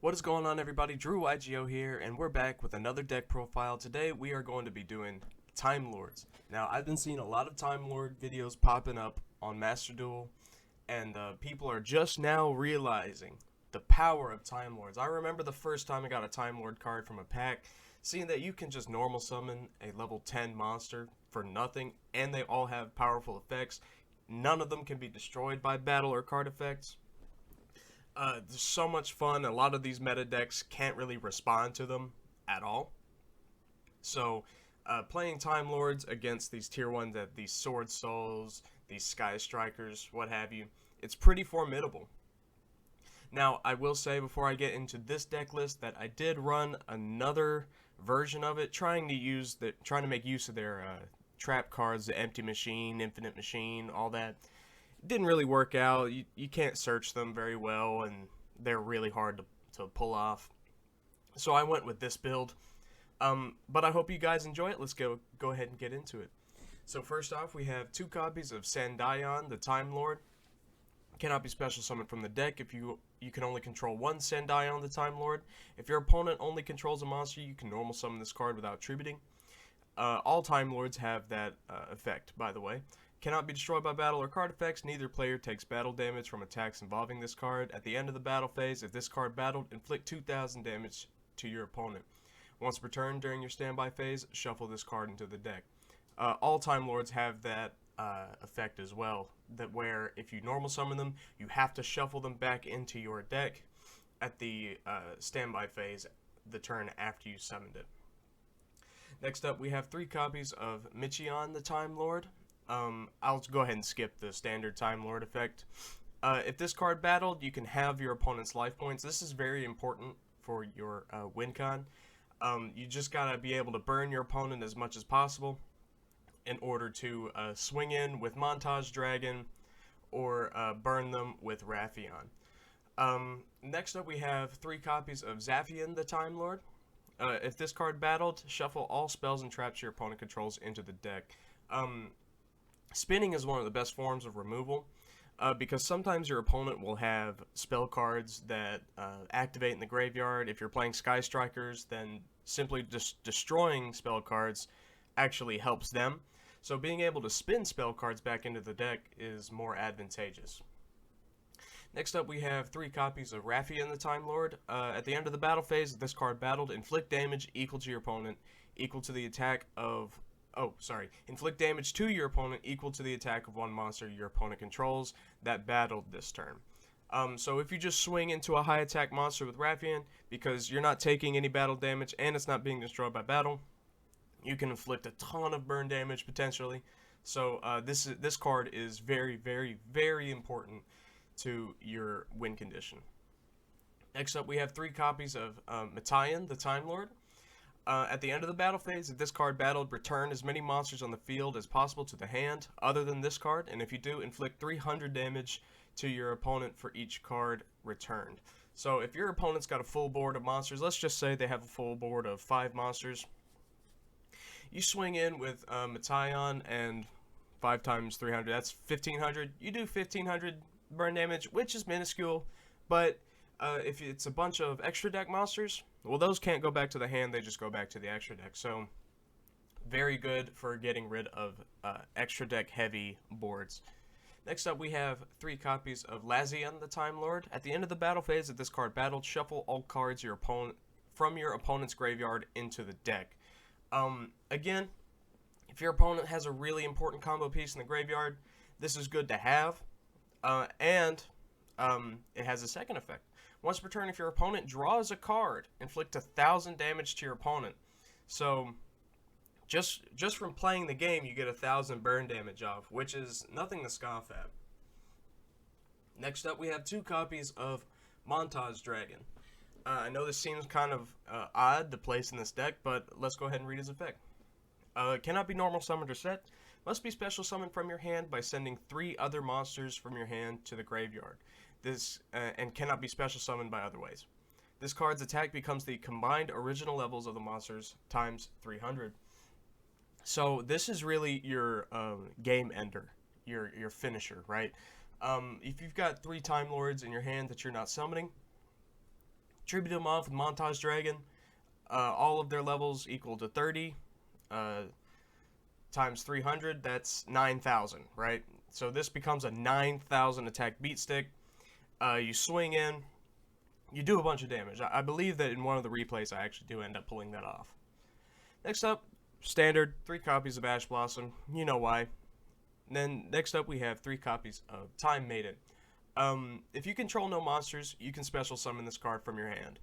What is going on, everybody? Drew YGO here, and we're back with another deck profile. Today we are going to be doing Time Lords. Now, I've been seeing a lot of Time Lord videos popping up on Master Duel, and people are just now realizing the power of Time Lords. I remember the first time I got a Time Lord card from a pack, seeing that you can just normal summon a level 10 monster for nothing, and they all have powerful effects. None of them can be destroyed by battle or card effects. There's so much fun. A lot of these meta decks can't really respond to them at all. So, playing Time Lords against these tier 1, these Sword Souls, these Sky Strikers, what have you, it's pretty formidable. Now, I will say before I get into this deck list that I did run another version of it, trying to make use of their trap cards, the Empty Machine, Infinite Machine, all that. Didn't really work out. You can't search them very well, and they're really hard to pull off. So I went with this build. But I hope you guys enjoy it. Let's go ahead and get into it. So first off, we have 2 copies of Sandayon, the Time Lord. Cannot be special summoned from the deck. If you can only control 1 Sandayon, the Time Lord. If your opponent only controls a monster, you can normal summon this card without tributing. All Time Lords have that effect, by the way. Cannot be destroyed by battle or card effects. Neither player takes battle damage from attacks involving this card. At the end of the battle phase, if this card battled, inflict 2,000 damage to your opponent. Once per turn during your standby phase, shuffle this card into the deck. All Time Lords have that effect as well, that where if you normal summon them, you have to shuffle them back into your deck at the standby phase, the turn after you summoned it. Next up, we have 3 copies of Michion, the Time Lord. I'll go ahead and skip the standard Time Lord effect. If this card battled, you can have your opponent's life points. This is very important for your win con. You just gotta be able to burn your opponent as much as possible in order to swing in with Montage Dragon or burn them with Raffion. Next up, we have 3 copies of Zaphion, the Time Lord. If this card battled, shuffle all spells and traps your opponent controls into the deck. Spinning is one of the best forms of removal because sometimes your opponent will have spell cards that activate in the graveyard. If you're playing Sky Strikers, then simply just destroying spell cards actually helps them. So being able to spin spell cards back into the deck is more advantageous. Next up, we have 3 copies of Raffion, the Time Lord. At the end of the battle phase, if this card battled, inflict damage equal to your opponent, equal to the attack of... inflict damage to your opponent equal to the attack of 1 monster your opponent controls that battled this turn. So if you just swing into a high attack monster with Raffion, because you're not taking any battle damage and it's not being destroyed by battle, you can inflict a ton of burn damage potentially. So this card is very, very, very important to your win condition. Next up, we have 3 copies of Metayan, the Time Lord. At the end of the battle phase, if this card battled, return as many monsters on the field as possible to the hand, other than this card, and if you do, inflict 300 damage to your opponent for each card returned. So if your opponent's got a full board of monsters, let's just say they have a full board of 5 monsters, you swing in with Metayan and 5 times 300, that's 1,500. You do 1,500 burn damage, which is minuscule, but if it's a bunch of extra deck monsters, well, those can't go back to the hand, they just go back to the extra deck. So, very good for getting rid of extra deck heavy boards. Next up, we have 3 copies of Lazion, the Time Lord. At the end of the battle phase, if this card battled, shuffle all cards from your opponent's graveyard into the deck. Again, if your opponent has a really important combo piece in the graveyard, this is good to have. And it has a second effect. Once per turn, if your opponent draws a card, inflict 1,000 damage to your opponent. So, just from playing the game, you get 1,000 burn damage off, which is nothing to scoff at. Next up, we have 2 copies of Montage Dragon. I know this seems kind of odd to place in this deck, but let's go ahead and read his effect. Cannot be normal summoned or set. Must be special summoned from your hand by sending 3 other monsters from your hand to the graveyard. This and cannot be special summoned by other ways. This card's attack becomes the combined original levels of the monsters times 300. So this is really your game ender, your finisher, right? If you've got 3 Time Lords in your hand that you're not summoning, Tribute them off with Montage Dragon. All of their levels equal to 30 times 300. That's 9,000, right? So this becomes a 9,000 attack beat stick. You swing in, you do a bunch of damage. I believe that in one of the replays I actually do end up pulling that off. Next up, standard, 3 copies of Ash Blossom. You know why. And then next up we have 3 copies of Time Maiden. If you control no monsters, you can special summon this card from your hand.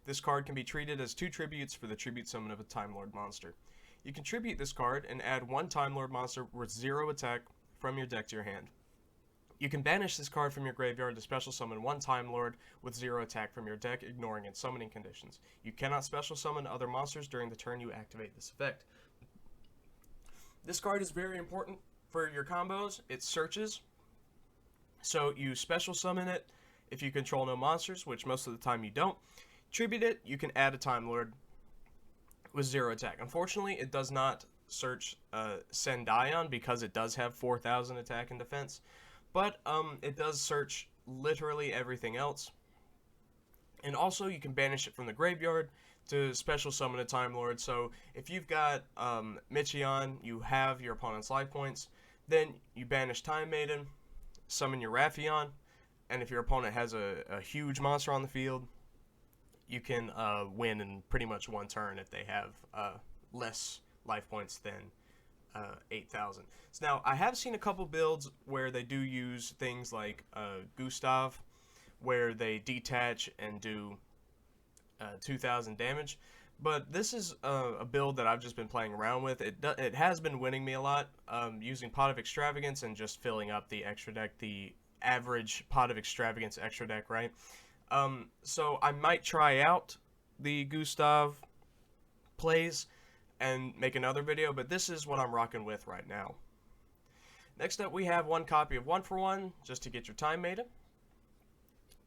This card can be treated as 2 tributes for the tribute summon of a Time Lord monster. You can tribute this card and add 1 Time Lord monster with 0 attack from your deck to your hand. You can banish this card from your graveyard to special summon 1 Time Lord with 0 attack from your deck, ignoring its summoning conditions. You cannot special summon other monsters during the turn you activate this effect. This card is very important for your combos. It searches. So you special summon it if you control no monsters, which most of the time you don't. Tribute it, you can add a Time Lord with 0 attack. Unfortunately, it does not search Sendion because it does have 4,000 attack and defense. But it does search literally everything else. And also you can banish it from the graveyard to special summon a Time Lord. So if you've got Michion, you have your opponent's life points, then you banish Time Maiden, summon your Raffion, and if your opponent has a huge monster on the field, you can win in pretty much one turn if they have less life points than 8,000. So now, I have seen a couple builds where they do use things like Gustav, where they detach and do 2,000 damage. But this is a build that I've just been playing around with. It has been winning me a lot, using Pot of Extravagance and just filling up the extra deck, the average Pot of Extravagance extra deck, right? So I might try out the Gustav plays and make another video, but this is what I'm rocking with right now. Next up, we have 1 copy of 1-for-1, just to get your Time Maiden.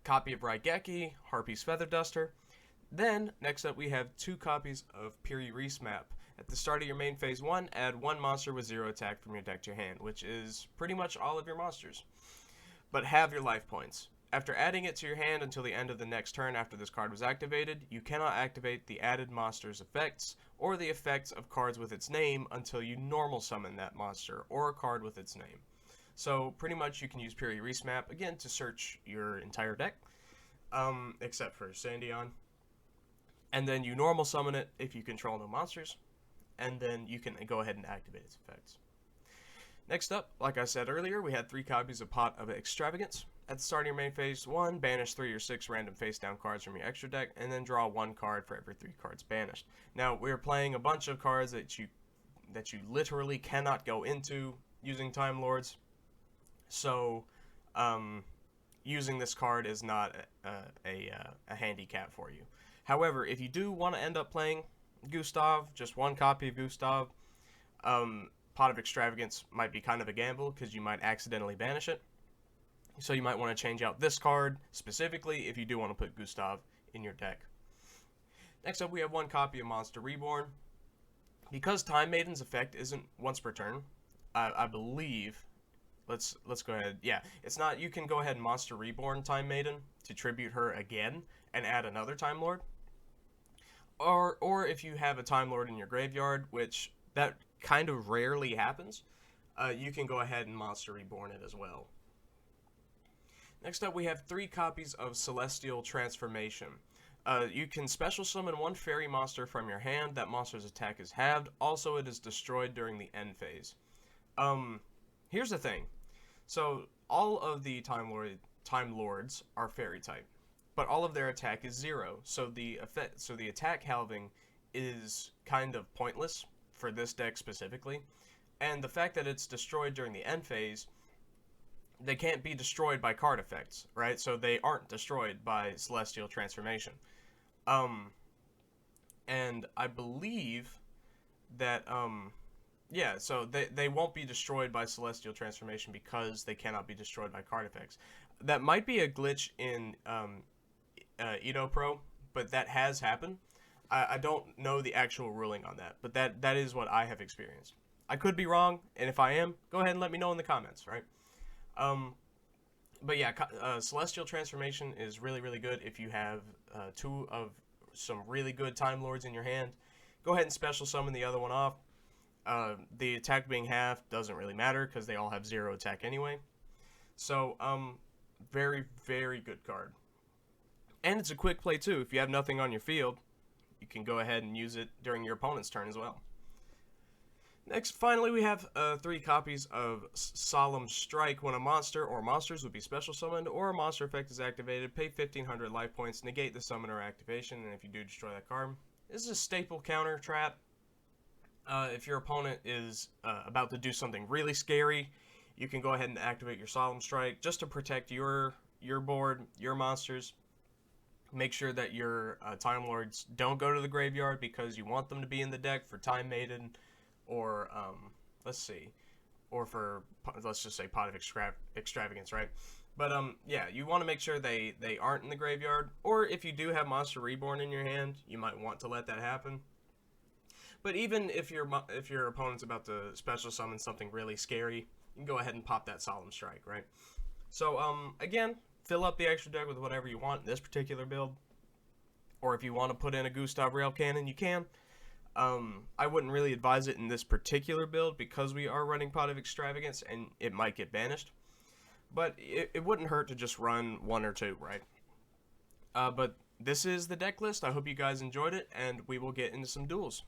Copy of Raigeki, Harpy's Feather Duster. Then, next up, we have 2 copies of Piri Reese Map. At the start of your main phase 1, add 1 monster with 0 attack from your deck to your hand, which is pretty much all of your monsters. But have your life points. After adding it to your hand until the end of the next turn after this card was activated, you cannot activate the added monster's effects or the effects of cards with its name until you normal summon that monster or a card with its name. So pretty much you can use Piri Reese Map again to search your entire deck, except for Sendion. And then you normal summon it if you control no monsters, and then you can go ahead and activate its effects. Next up, like I said earlier, we had 3 copies of Pot of Extravagance. At the start of your main phase 1, banish 3 or 6 random face-down cards from your extra deck, and then draw 1 card for every 3 cards banished. Now, we're playing a bunch of cards that you literally cannot go into using Time Lords, so using this card is not a handicap for you. However, if you do want to end up playing Gustav, just 1 copy of Gustav, Pot of Extravagance might be kind of a gamble because you might accidentally banish it. So you might want to change out this card specifically if you do want to put Gustav in your deck. Next up, we have 1 copy of Monster Reborn. Because Time Maiden's effect isn't once per turn, I believe. Let's go ahead. Yeah, it's not. You can go ahead and Monster Reborn Time Maiden to tribute her again and add another Time Lord. Or if you have a Time Lord in your graveyard, which that kind of rarely happens, you can go ahead and Monster Reborn it as well. Next up, we have 3 copies of Celestial Transformation. You can special summon 1 fairy monster from your hand. That monster's attack is halved. Also, it is destroyed during the end phase. Here's the thing. So, all of the Time Lords are fairy type, but all of their attack is 0. So the attack halving is kind of pointless for this deck specifically. And the fact that it's destroyed during the end phase, they can't be destroyed by card effects, right? So they aren't destroyed by Celestial Transformation. And I believe that, yeah, so they won't be destroyed by Celestial Transformation because they cannot be destroyed by card effects. That might be a glitch in Edo Pro, but that has happened. I don't know the actual ruling on that, but that is what I have experienced. I could be wrong, and if I am, go ahead and let me know in the comments, right? But yeah, Celestial Transformation is really, really good if you have two of some really good Time Lords in your hand. Go ahead and special summon the other one off. The attack being half doesn't really matter because they all have 0 attack anyway. So, very, very good card. And it's a quick play too. If you have nothing on your field, you can go ahead and use it during your opponent's turn as well. Next, finally, we have 3 copies of Solemn Strike. When a monster or monsters would be special summoned or a monster effect is activated, pay 1,500 life points, negate the summon or activation, and if you do, destroy that card. This is a staple counter trap. If your opponent is about to do something really scary, you can go ahead and activate your Solemn Strike just to protect your board, your monsters. Make sure that your Time Lords don't go to the graveyard because you want them to be in the deck for Time Maiden, or or for, let's just say, Pot of Extravagance, right? But yeah, you want to make sure they aren't in the graveyard, or if you do have Monster Reborn in your hand, you might want to let that happen. But even if your opponent's about to special summon something really scary, you can go ahead and pop that Solemn Strike, right? So again, fill up the extra deck with whatever you want in this particular build, or if you want to put in a Gustav Rail Cannon, you can. I wouldn't really advise it in this particular build because we are running Pot of Extravagance and it might get banished. But it wouldn't hurt to just run 1 or 2, right? But this is the deck list. I hope you guys enjoyed it, and we will get into some duels.